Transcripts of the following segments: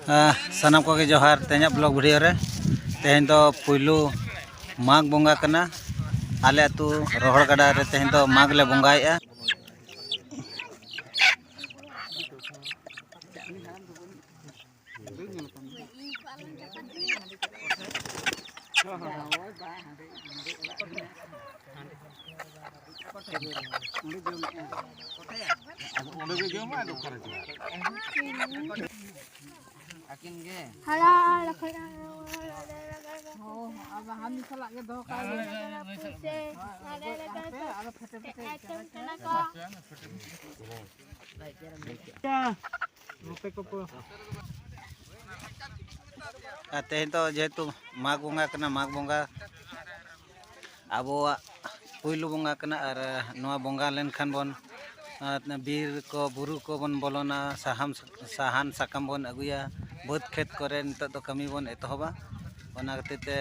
सानाम को जोहार तेज blog video रे तेज तो पुलू माघ बंगा कना आले अतु रोहड़ गड़ा रे तेज तो माघ ले बंगाएगा। तेज तो जेहेतु माघ बंगा कना माघ बंगा अब पुलू बंगा कना और नवा बंगा लेनखान बन बीर को बुरु को बन बोलोना साहान साकाम बन अगुया बद खेत करे नित तो कमी बन एतहबा ओना खातिर ते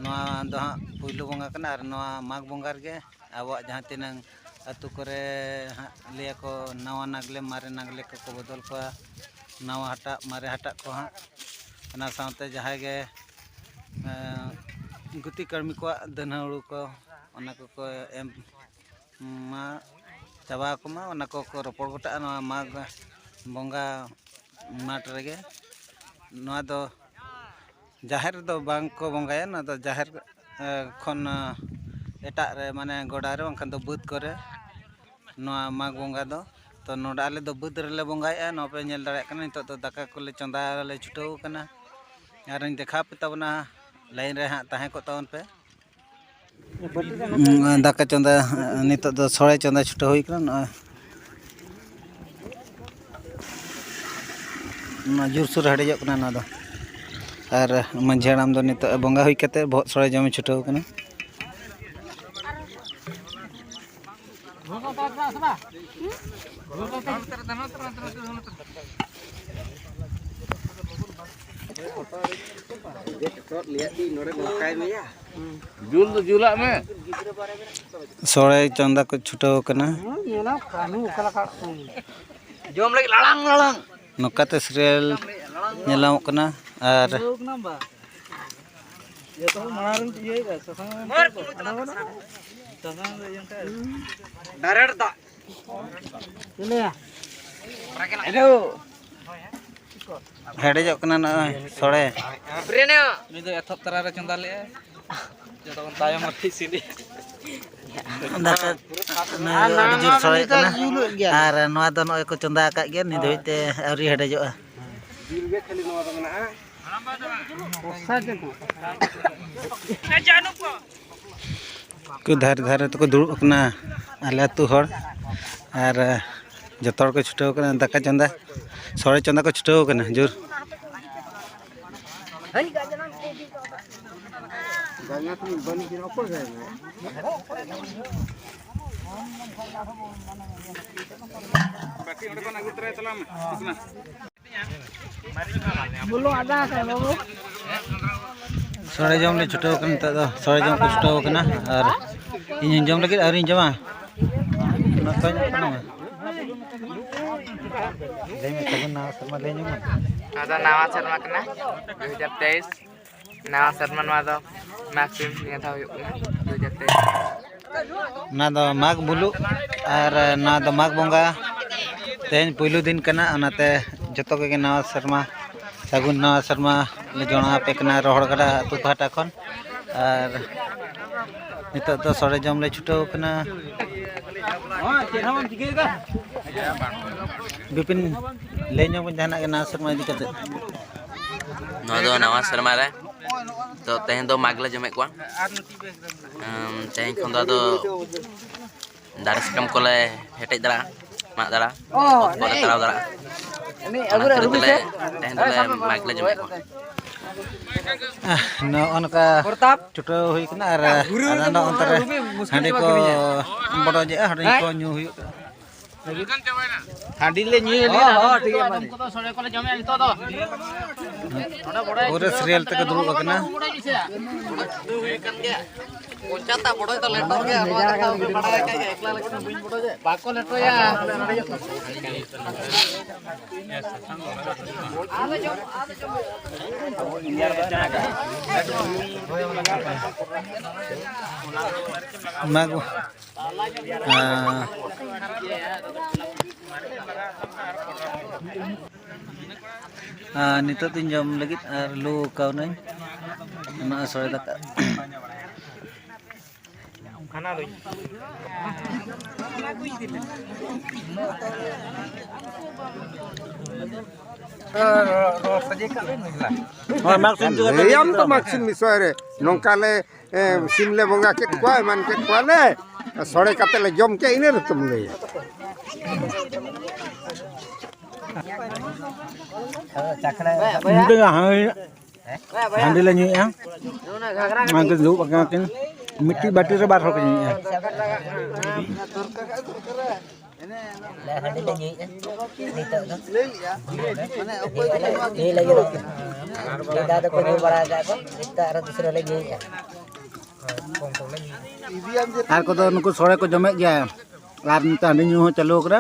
नवा दो हाँ पुलू बंगा कना और नवा माघ बंगा रे अब जहाँ तीना अतु करे लिया को नवा नागले मारे नागले को बदल को नवा हटा मारे हटा को हाँ ओना साथे जहाँ गे गुती कर्मी को दनहड़ू को ओना को एम मा चाबा को मा ओना को रोपड़ गोटा नवा माघ बंगा माट रेगे नवा दो जाहिर दो बांग को बंगाया ना दो जाहिर खन एटा रे माने गोड़ा रे बांखान दो बुद करे नवा माघ बंगा दो तो नोडा आले दो बुद रे ले बंगाया न पे नेल दाड़े कना नितो दो दाका को ले चंदा ले छुटाव कना आर देखा पे तबना लाइन रे हां ताहे को तवन पे दाका चंदा नितो दो सोळे चंदा छुटाव होई कना ना जुरसुर हडेजो कना ना दो और मंझाड़ाम दो नितो बंगा होई कते बहुत सोळे जम छुटाव कना सोळे चंदा को छुटाव कना जोम लगी लालांग लालांग नोकाते सीरियल नेलाव कना और हेडेजो कना न सोळे एथप तरा रे चंदा ले जतो तायम अथि सिडी दाका जुर सोळे कना आर नवा दो नय को चंदा का गे नि धोइते अरी हेडेजो बिल गे खाली नवा दो मना को धार धार तो को दुड़ कना आले तु हर आर जतोर को छुटाव कना दाका चंदा सोळे चंदा को छुटाव कना जोर सोळे जम ले छुटाव कना त दो सोळे जम को छुटाव कना और इन जम लगे और इन जमा ना को कना नवा शर्मा कना 2023 नवा शर्मा नवा दो मैक्सिम निया था 2023 ना दो माघ बुलु और ना दो माघ बंगा तेज पुलू दिन कना ओनाते जतो के नवा शर्मा सगुन नवा शर्मा ले जोना पे कना रोहड़ गड़ा अतु पाटा खन और नितो तो सोळे जम ले छुटाव कना बिपिन लेनो बन जाना के नवा शर्मा इदी कते नवा शर्मा रे तो तेज दो मागले जमे को तेज खन दो दारे सकम कोले हेटेज दरा मा दरा कोले तराव दरा ini agura rubise तेज दो मागले जमे को न अनका छुटाव होई कना और आना अंतर हांडी को बडो जे हांडी को न्यू हुई हांडी ले ᱧᱩᱭ ᱞᱮ ठीक है ᱟᱫᱚᱢ ᱠᱚᱫᱚ ᱥᱚᱲᱮ ᱠᱚᱞᱮ ᱡᱚᱢᱮᱜᱼᱟ ᱱᱤᱛᱚᱜ ᱫᱚ पूरे सीरियल तक दुरुब करना ᱯᱚᱧᱪᱟᱛᱟ ᱵᱚᱲᱚᱭ ᱫᱚ ᱞᱮᱴᱚ ᱜᱮᱭᱟ ᱱᱚᱣᱟ ᱠᱟᱛᱷᱟ ᱵᱟᱲᱟᱭ ᱠᱟᱜ ᱜᱮ ᱮᱠᱞᱟ ᱞᱮᱠᱟ ᱵᱟᱹᱧ ᱵᱚᱲᱚᱭ ᱡᱮ ᱵᱟᱠᱚ ᱞᱮᱴᱚᱭᱟ mag nito tin jom lagi lu kau nai na sore daka खाना लई Yang tu maksud misalnya nongkale simle bonga ket kuah man ket kuah le sore kate le jom ke ini rutum le itu handi le nyi ya mang ke du baka ken miti batu se bar ke nyi ya ar ko do nuku sore ko jome gya ar nita handi nyu ho chalu kara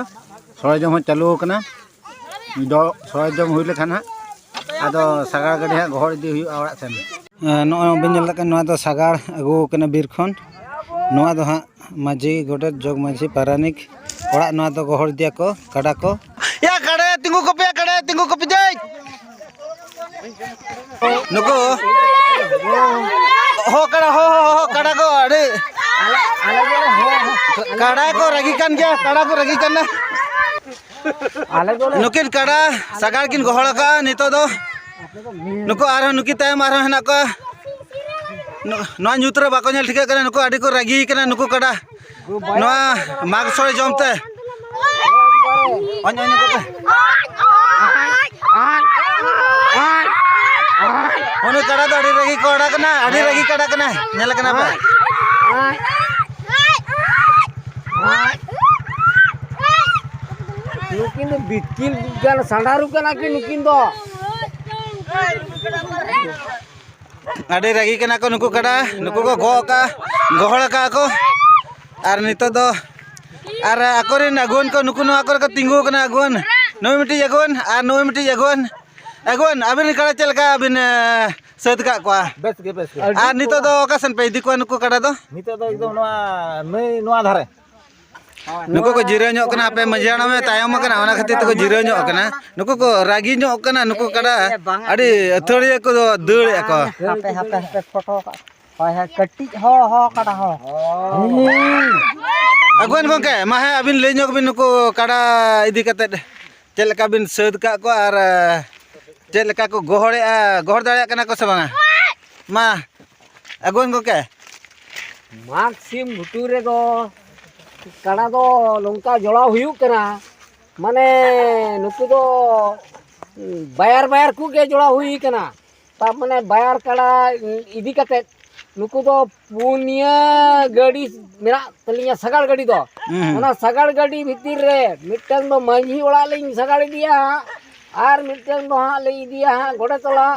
sore jom ho chalu kana do sore jom hui lekhan ha ado sagar gadi ha ghor idi hui awra sen no bin jel kan no do sagar agu kana bir khon no do ha maji godet jog maji paranik ora no do ghor dia ko kada ko ya kada tingu kopi dei nuku ho kada ko ade kada ko ragikan gya kada ko ragikan na nukin kada sagar kin gohol ka nito do nuku arah nuki tayam arah hena ko no nyutra bako nyel thika kana nuku adi ko ragi kana nuku kada no mag sore jomte onyo ko pe onu kada do adi ragi kada kana nyel kana pa nukin bitkil gan sandaru kana ki nukin do adi ragi kana ko nuku kada nuku ko gohol ka ko ar nito do ar akorin agun ko nuku no akor ka tinggu kana agun noi miti agun ar noi miti agun abin kada chelka abin set ka kwa बस के ar nito do okasan pe idi ko nuku kada do नितो तो एकदम नवा नई नवा धारे nuku ko jira nyok kana pe majana me tayam kana ona khati to ko jira nyok kana nuku ko ragi nyok kana nuku kada adi athori ko deur ko hape foto hoy ha katti ho kada ho aguan gongke mahe abin le nyok bin nuku kada idi kate chelka bin set ka ko ar chelka ko gohor daya kana ko sabanga ma aguan gongke maxim guture do kada do longka jola huyuk kana mane nuku do bayar ku ge jola hui kana ta mane bayar kada idi kate nuku do punya gadi mera telinya sagar gadi do ona sagar gadi bhitir re mittang do manji ola lein sagar dia ar mittang do ha lei dia gode tola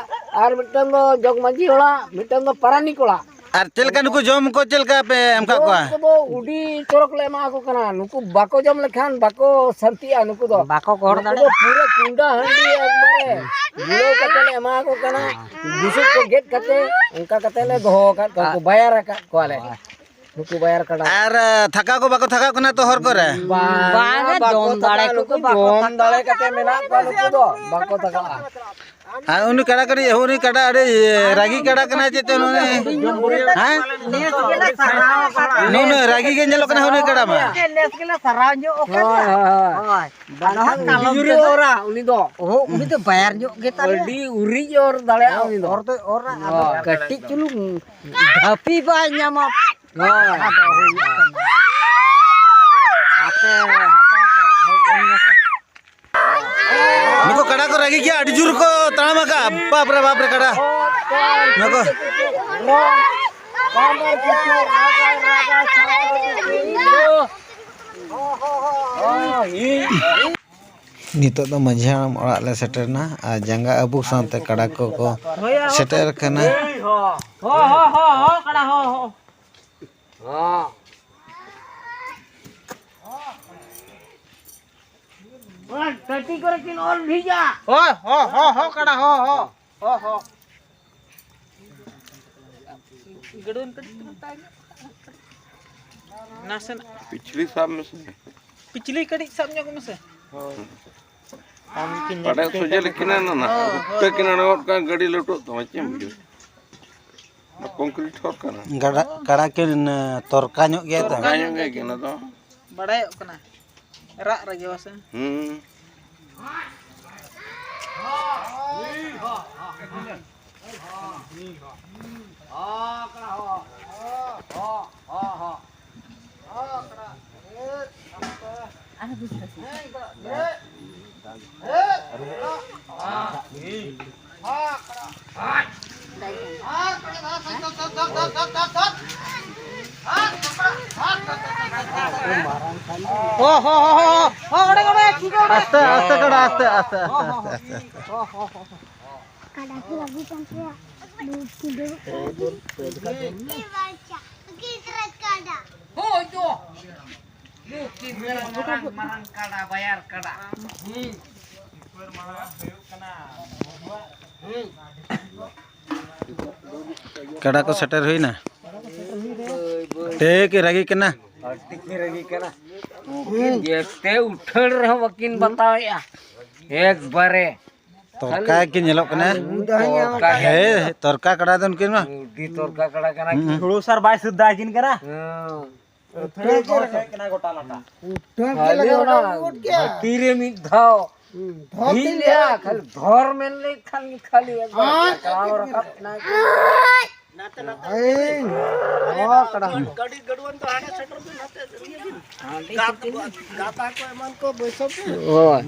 ar mittang do jog manji ola mittang do parani kola ar chelka nuku jom ko chelka pe amka ko nuku do udi chorok le ma ko kana nuku bako jom lekhan bako santia nuku do bako gor dale pura kunda handi ekbare gulo katele ma ko kana busuk ko get kate unka katele doho ka ko bayar ka ko ale nuku bayar kada ar thaka ko bako thaka kana to hor kore banga jom dale nuku jom dale kate mena ko nuku do bako taka uni kada ade ragi kada kana chete no ne ha no ragi ge nyelo kana uni kada ma nes gela sarau nyo hoy badah kalom juri ora uni do uni to bayar nyo geta di uri or dale uni do or to ora katti chulu dhapi ba nyama nuku kada ko ragi kya adi jur ko tanama ka baap re kada nuku नितो दो माझी हाड़ाम ओड़ा ले सेटरना आ जंगा अबुक सानते कड़ा को shutter कना कड़ा हो टटी करे किन और भीजा हो कड़ा हो गड़ून कटी नासन पिछली साल में से पिछली कड़ी सब ᱧᱚᱜ ᱢᱮᱥᱮ पड़े सोचे लेकिन ना उत्तर किनारे और का गाड़ी लटो तो मचे मुझे कंक्रीट और करना कड़ा के तोरका ᱧᱚᱜ गया तो गाय में कि ना तो बड़ाय कना रा रगे वसे आस्ते कड़ा आस्ते Kadaku lagi sampai dulu dibaca. Kita kada. Oh itu. Mungkin marang kada bayar kada. कड़ा को सेटर हुई ना टेक रगी कना देखते उठल रहो वकील बताओ या एक बारे तोरका के नेलो कना हे तोरका कड़ा दन किन मा दी तोरका कड़ा कना थोड़ो सर बाय सुद्धा जिन करा कना गोटा लाटा तीरे मिट धाव ढीलिया खाली धर में ले खाली एक बार और अपना नाते कड़ा गाड़ी गडवन तो आने सेटर पे नाते गाता को मन को बैसो ओय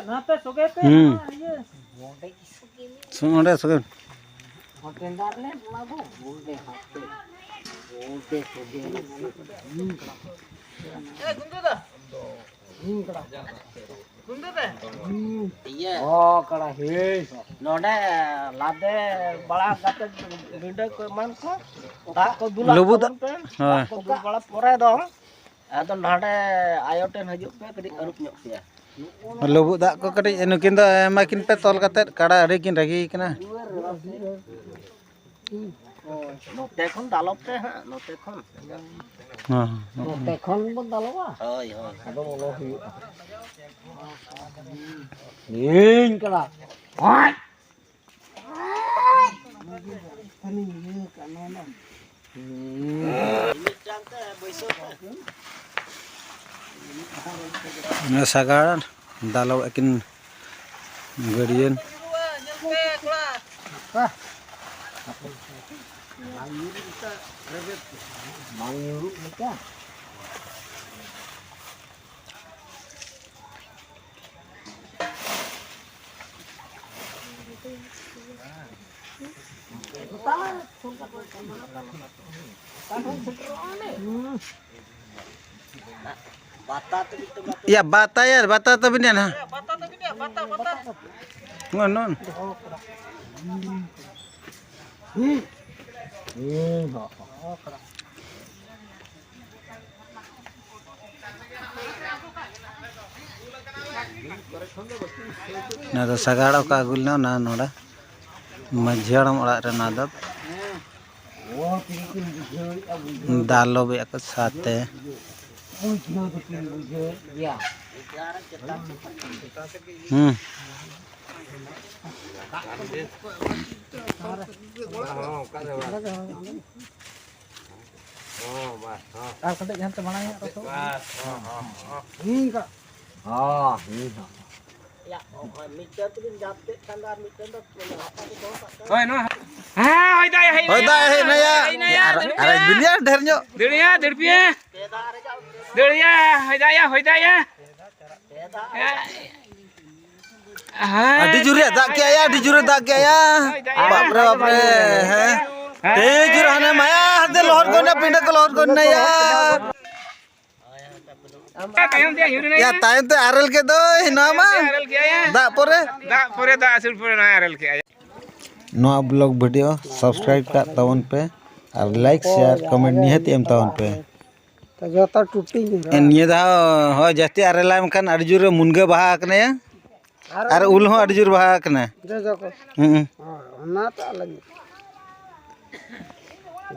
नाते सोगे पे सुनडे सुगे होटेंदार ले लागो बोलते हाथे बोलते सोगे ए गुंददा गुंददा ये ओ कड़ा हे नोडे लादे बड़ा गाते बिंडे को मन को दा को दुला लुबुद हां को बड़ा पोरे दो अदो नाडे आयोटेन हजु पे कदी अरुप ᱧᱚᱜ पिया लुबुद दा को कटी नुकिन दो एमाकिन पे तोल कते कड़ा अड़ी किन रगी कना नोते खन दालबते हां नोते खन हां नोते खन बन दालबा होय होय अदो बोलो हुई इन कड़ा हाय तनी ये कनो ना जानते हैं बैसो सगाड़ दालो किन गड़ियन या bata ya bata tapi ni nah bata tapi dia bata non ना तो सगाड़ा का गुल ना नोड़ा मझियाड़म ओड़ा रे ना दब दालो बे एक साथे Adi juri tak kaya ya, adi juri tak kaya ya. Bapre bapre, heh. Juri hane maya, hade lohor kona pindah ke lohor kona ya. Ya tayang te arel ke do, nama. Dak pore. Noa blog video subscribe kat tahun pe, ar like share comment nihat em tahun pe. जोता टूटी En niya dah, ho jasti arel am kan adi juri munga baha kena ya. Ar ul ho adi juri baha kena. जो को ना तो अलग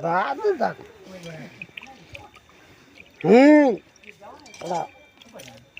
दाद दाद